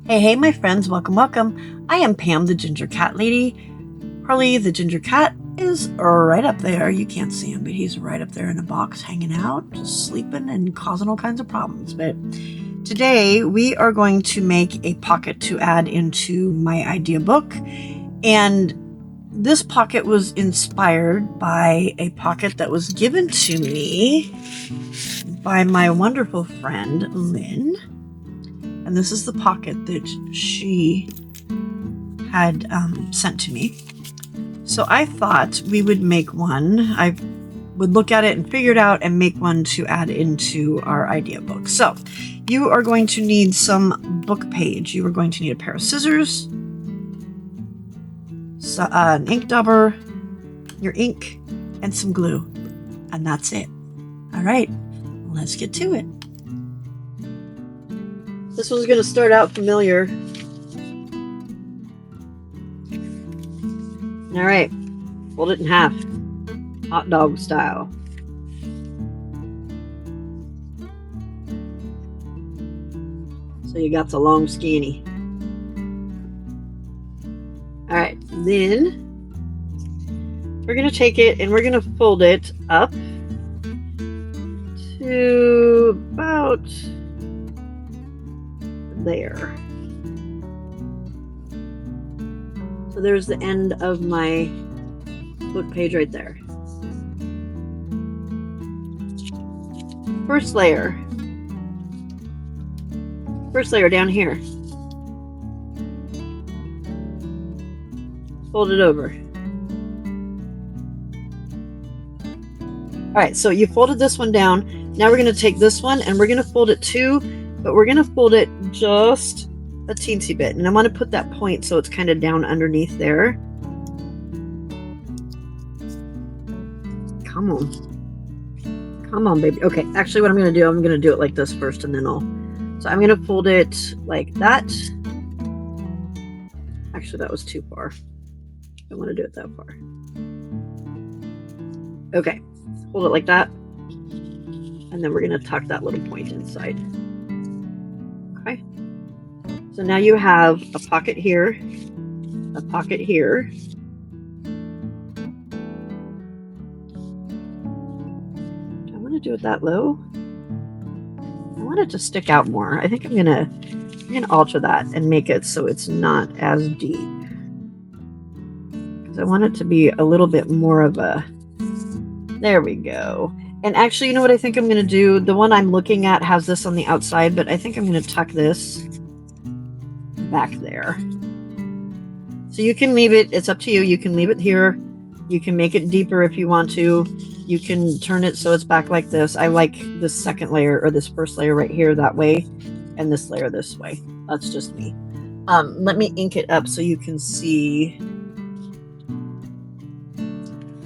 Hey, my friends, welcome. I am Pam, the Ginger Cat Lady. Harley, the Ginger Cat, is right up there. You can't see him, but he's right up there in a box hanging out, just sleeping and causing all kinds of problems. But today we are going to make a pocket to add into my idea book. And this pocket was inspired by a pocket that was given to me by my wonderful friend, Lynn. And this is the pocket that she had sent to me. So I thought we would make one. I would look at it and figure it out and make one to add into our idea book. So you are going to need some book page. You are going to need a pair of scissors, an ink dauber, your ink, and some glue. And that's it. All right, let's get to it. This one's going to start out familiar. All right, fold it in half, hot dog style. So you got the long skinny. All right, then we're going to take it and we're going to fold it up to about there. So there's the end of my book page right there. First layer down here. Fold it over. All right, so you folded this one down. Now we're going to take this one and we're going to fold it too, but we're going to fold it just a teensy bit. And I want to put that point so it's kind of down underneath there. Come on. Come on, baby. Okay, actually what I'm going to do, I'm going to do it like this first and then So I'm going to fold it like that. Actually, that was too far. I don't want to do it that far. Okay, hold it like that. And then we're going to tuck that little point inside. Okay. So now you have a pocket here, a pocket here. Do I want to do it that low? I want it to stick out more. I think I'm gonna alter that and make it so it's not as deep. Because I want it to be a little bit more of a, there we go. And actually, you know what I think I'm going to do? The one I'm looking at has this on the outside, but I think I'm going to tuck this back there. So you can leave it, it's up to you. You can leave it here. You can make it deeper if you want to. You can turn it so it's back like this. I like this second layer or this first layer right here that way, and this layer this way. That's just me. Let me ink it up so you can see.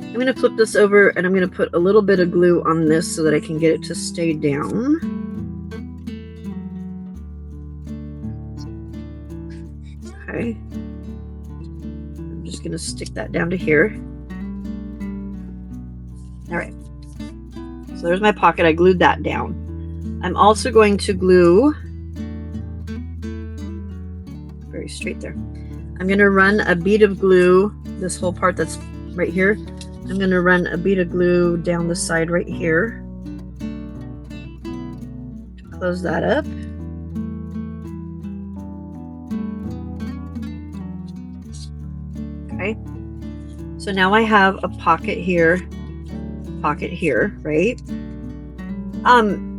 I'm going to flip this over and I'm going to put a little bit of glue on this so that I can get it to stay down. Okay. I'm just going to stick that down to here. All right. So there's my pocket. I glued that down. I'm also going to glue very straight there. I'm going to run a bead of glue, this whole part that's right here. I'm going to run a bead of glue down the side right here. Close that up. Okay. So now I have a pocket here, right?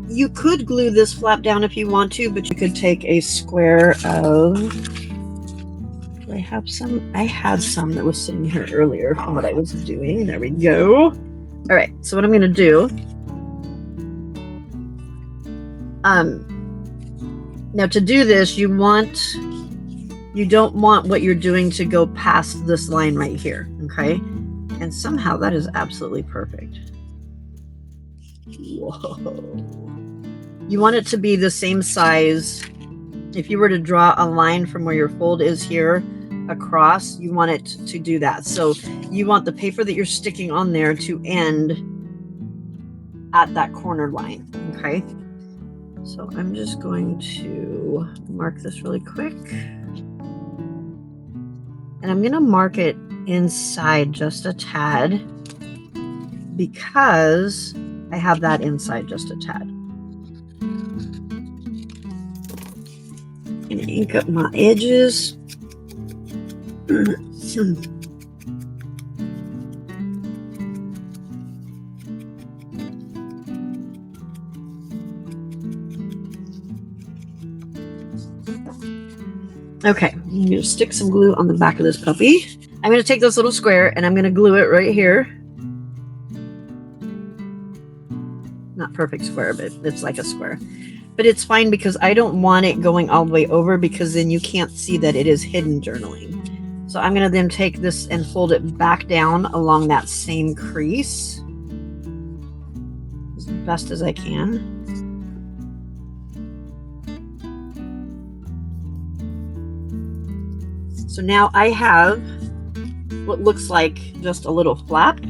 You could glue this flap down if you want to, but you could take a square of, do I have some? I had some that was sitting here earlier from what I was doing. There we go. All right, so what I'm going to do, now to do this, you don't want what you're doing to go past this line right here, okay? And somehow that is absolutely perfect. Whoa. You want it to be the same size. If you were to draw a line from where your fold is here across, you want it to do that. So you want the paper that you're sticking on there to end at that corner line, okay? So I'm just going to mark this really quick. And I'm going to mark it inside just a tad because I have that inside just a tad. I'm going to ink up my edges. Okay, I'm going to stick some glue on the back of this puppy. I'm going to take this little square and I'm going to glue it right here. Not perfect square, but it's like a square. But it's fine because I don't want it going all the way over because then you can't see that it is hidden journaling. So I'm going to then take this and fold it back down along that same crease as best as I can. So now I have what looks like just a little flap,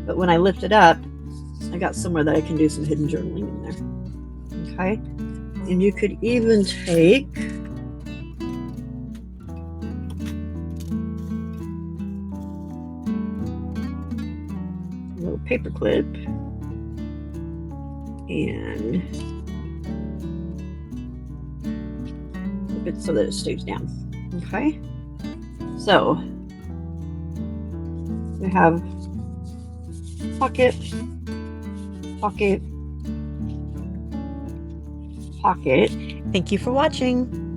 but when I lift it up, I got somewhere that I can do some hidden journaling in there. Okay, and you could even take a little paper clip and flip it so that it stays down. Okay, so we have pocket, pocket, pocket. Thank you for watching.